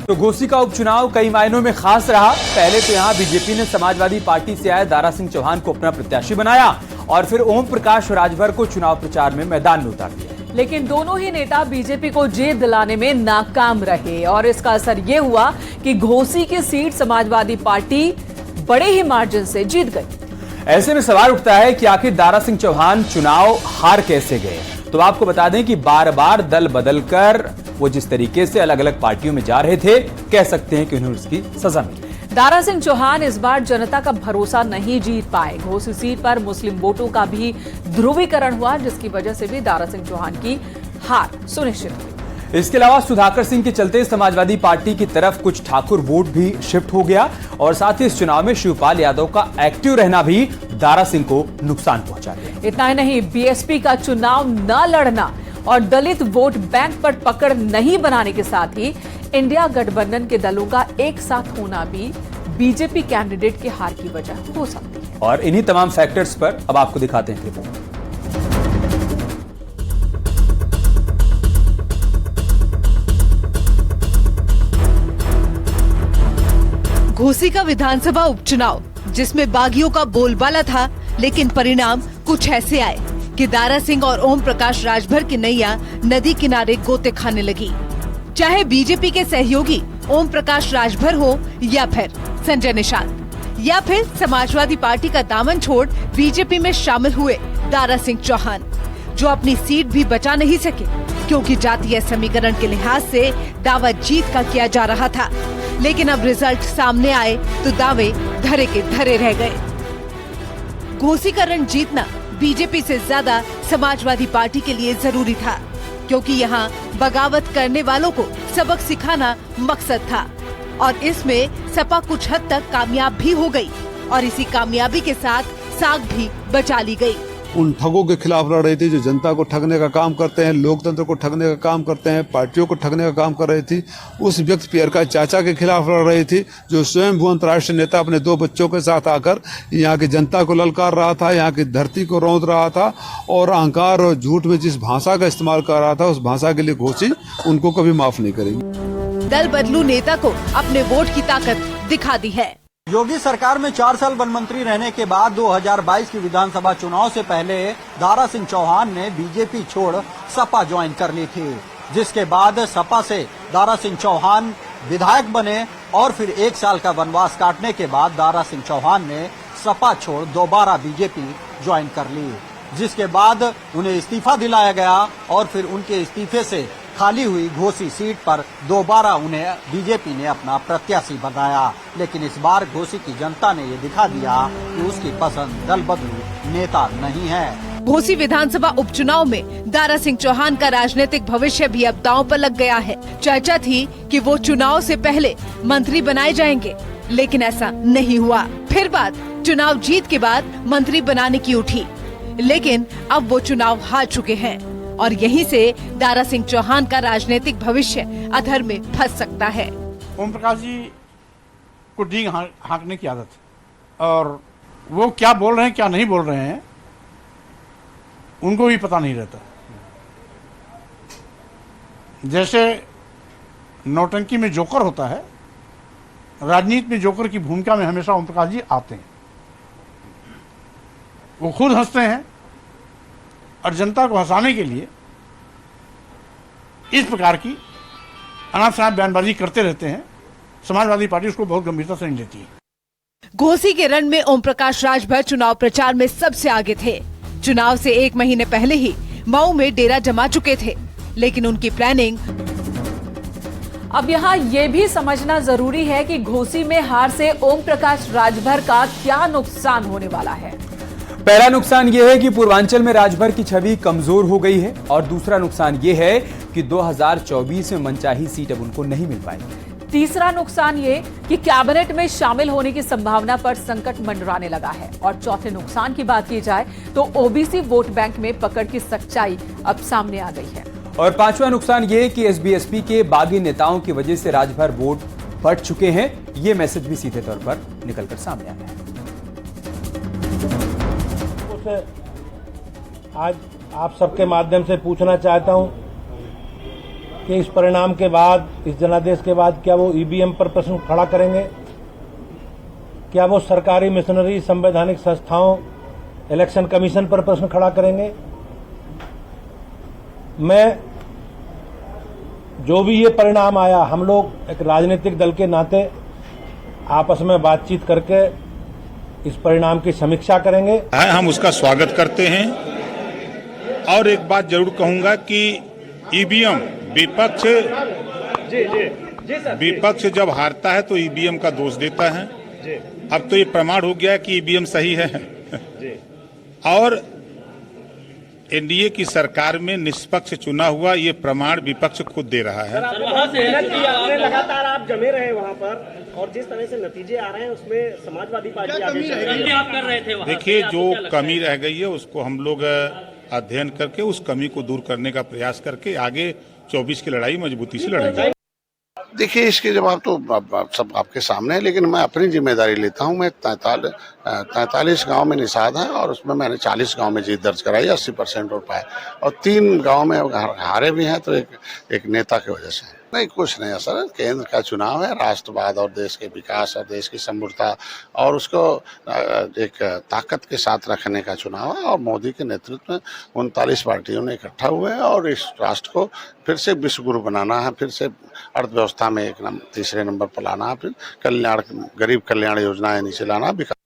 तो घोसी का उपचुनाव कई मायनों में खास रहा। पहले तो यहां बीजेपी ने समाजवादी पार्टी से आए दारा सिंह चौहान को अपना प्रत्याशी बनाया और फिर ओम प्रकाश राजभर को चुनाव प्रचार में मैदान में उतार दिया। लेकिन दोनों ही नेता बीजेपी को जीत दिलाने में नाकाम रहे और इसका असर ये हुआ कि घोसी की सीट समाजवादी पार्टी बड़े ही मार्जिन से जीत गई। ऐसे में सवाल उठता है कि आखिर दारा सिंह चौहान चुनाव हार कैसे गए। तो आपको बता दें कि बार बार दल बदलकर वो जिस तरीके से अलग अलग पार्टियों में जा रहे थे, कह सकते हैं कि उन्हें उसकी सजा मिली। दारा सिंह चौहान इस बार जनता का भरोसा नहीं जीत पाए। घोसी सीट पर मुस्लिम वोटों का भी ध्रुवीकरण हुआ, जिसकी वजह से भी दारा सिंह चौहान की हार सुनिश्चित हुई। इसके अलावा सुधाकर सिंह के चलते समाजवादी पार्टी की तरफ कुछ ठाकुर वोट भी शिफ्ट हो गया और साथ ही इस चुनाव में शिवपाल यादव का एक्टिव रहना भी दारा सिंह को नुकसान पहुंचा गया। इतना ही नहीं, बीएसपी का चुनाव न लड़ना और दलित वोट बैंक पर पकड़ नहीं बनाने के साथ ही इंडिया गठबंधन के दलों का एक साथ होना भी बीजेपी कैंडिडेट की हार की वजह हो सकती है। और इन्हीं तमाम फैक्टर्स पर अब आपको दिखाते हैं रिपोर्ट। घोसी का विधानसभा उपचुनाव, जिसमें बागियों का बोलबाला था, लेकिन परिणाम कुछ ऐसे आए कि दारा सिंह और ओम प्रकाश राजभर की नैया नदी किनारे गोते खाने लगी। चाहे बीजेपी के सहयोगी ओम प्रकाश राजभर हो या फिर संजय निषाद या फिर समाजवादी पार्टी का दामन छोड़ बीजेपी में शामिल हुए दारा सिंह चौहान, जो अपनी सीट भी बचा नहीं सके क्योंकि जातीय समीकरण के लिहाज से दावा जीत का किया जा रहा था। लेकिन अब रिजल्ट सामने आए तो दावे धरे के धरे रह गए। घोसी का रण जीतना बीजेपी से ज्यादा समाजवादी पार्टी के लिए जरूरी था, क्योंकि यहाँ बगावत करने वालों को सबक सिखाना मकसद था और इसमें सपा कुछ हद तक कामयाब भी हो गई और इसी कामयाबी के साथ साख भी बचा ली गई। उन ठगों के खिलाफ लड़ रही थी जो जनता को ठगने का काम करते हैं, लोकतंत्र को ठगने का काम करते हैं, पार्टियों को ठगने का काम कर रही थी। उस व्यक्ति पियरका चाचा के खिलाफ लड़ रही थी जो स्वयं अंतर्राष्ट्रीय नेता अपने 2 बच्चों के साथ आकर यहाँ की जनता को ललकार रहा था, यहाँ की धरती को रौंद रहा था और अहंकार और झूठ में जिस भाषा का इस्तेमाल कर रहा था, उस भाषा के लिए घोसी उनको कभी माफ नहीं करेगी। दल बदलू नेता को अपने वोट की ताकत दिखा दी है। योगी सरकार में 4 साल वन मंत्री रहने के बाद 2022 की विधानसभा चुनाव से पहले दारा सिंह चौहान ने बीजेपी छोड़ सपा ज्वाइन कर ली थी, जिसके बाद सपा से दारा सिंह चौहान विधायक बने और फिर 1 साल का वनवास काटने के बाद दारा सिंह चौहान ने सपा छोड़ दोबारा बीजेपी ज्वाइन कर ली, जिसके बाद उन्हें इस्तीफा दिलाया गया और फिर उनके इस्तीफे से खाली हुई घोसी सीट पर दोबारा उन्हें बीजेपी ने अपना प्रत्याशी बनाया। लेकिन इस बार घोसी की जनता ने ये दिखा दिया कि उसकी पसंद दल बदलू नेता नहीं है। घोसी विधानसभा उपचुनाव में दारा सिंह चौहान का राजनीतिक भविष्य भी अब दांव पर लग गया है। चर्चा थी कि वो चुनाव से पहले मंत्री बनाए जाएंगे, लेकिन ऐसा नहीं हुआ। फिर बात चुनाव जीत के बाद मंत्री बनाने की उठी, लेकिन अब वो चुनाव हार चुके हैं और यहीं से दारा सिंह चौहान का राजनीतिक भविष्य अधर में फंस सकता है। ओम प्रकाश जी को डींग हाँकने की आदत है और वो क्या बोल रहे हैं क्या नहीं बोल रहे हैं उनको भी पता नहीं रहता। जैसे नौटंकी में जोकर होता है, राजनीति में जोकर की भूमिका में हमेशा ओम प्रकाश जी आते हैं। वो खुद हंसते हैं और जनता को हंसाने के लिए इस प्रकार की अनाप शनाप बयानबाजी करते रहते हैं। समाजवादी पार्टी उसको बहुत गंभीरता से नहीं लेती है। घोसी के रण में ओम प्रकाश राजभर चुनाव प्रचार में सबसे आगे थे। चुनाव से 1 महीने पहले ही मऊ में डेरा जमा चुके थे, लेकिन उनकी प्लानिंग। अब यहाँ ये भी समझना जरूरी है कि घोसी में हार से ओम प्रकाश राजभर का क्या नुकसान होने वाला है। पहला नुकसान यह है कि पूर्वांचल में राजभर की छवि कमजोर हो गई है और दूसरा नुकसान यह है कि 2024 में मनचाही सीट अब उनको नहीं मिल पाएगी। तीसरा नुकसान ये कि कैबिनेट में शामिल होने की संभावना पर संकट मंडराने लगा है और चौथे नुकसान की बात की जाए तो ओबीसी वोट बैंक में पकड़ की सच्चाई अब सामने आ गई है। और पांचवा नुकसान ये कि एसबीएसपी के बागी नेताओं की वजह से राजभर वोट बढ़ चुके हैं। ये मैसेज भी सीधे तौर पर निकलकर सामने आया है। आज आप सबके माध्यम से पूछना चाहता हूं कि इस परिणाम के बाद, इस जनादेश के बाद क्या वो ईवीएम पर प्रश्न खड़ा करेंगे, क्या वो सरकारी मिशनरी, संवैधानिक संस्थाओं, इलेक्शन कमीशन पर प्रश्न खड़ा करेंगे। मैं जो भी ये परिणाम आया, हम लोग एक राजनीतिक दल के नाते आपस में बातचीत करके इस परिणाम की समीक्षा करेंगे। हम उसका स्वागत करते हैं और एक बात जरूर कहूंगा कि ईवीएम विपक्ष जब हारता है तो ईवीएम का दोष देता है। अब तो ये प्रमाण हो गया है कि ईवीएम सही है और एनडीए की सरकार में निष्पक्ष चुना हुआ ये प्रमाण विपक्ष खुद दे रहा है। लगातार आप जमे रहे वहाँ पर और जिस तरह से नतीजे आ रहे हैं उसमें समाजवादी पार्टी आगे चल रही है। आप कर रहे थे वहाँ। देखिए, जो कमी रह गई है उसको हम लोग अध्ययन करके उस कमी को दूर करने का प्रयास करके आगे 24 की लड़ाई मजबूती से लड़ेंगे। देखिए, इसके जवाब तो सब आपके सामने है, लेकिन मैं अपनी जिम्मेदारी लेता हूं। मैं 43 गांव में निषाद है और उसमें मैंने 40 गांव में जीत दर्ज कराई, 80% वोट पाए और 3 गांव में हारे भी हैं, तो एक नेता की वजह से। नहीं, कुछ नहीं असर। केंद्र का चुनाव है, राष्ट्रवाद और देश के विकास और देश की समृद्धता और उसको एक ताकत के साथ रखने का चुनाव है और मोदी के नेतृत्व में 39 पार्टियों ने इकट्ठा हुए हैं और इस राष्ट्र को फिर से विश्व गुरु बनाना है, फिर से अर्थव्यवस्था में तीसरे नंबर पर लाना है, फिर गरीब कल्याण योजनाएं नीचे लाना, विकास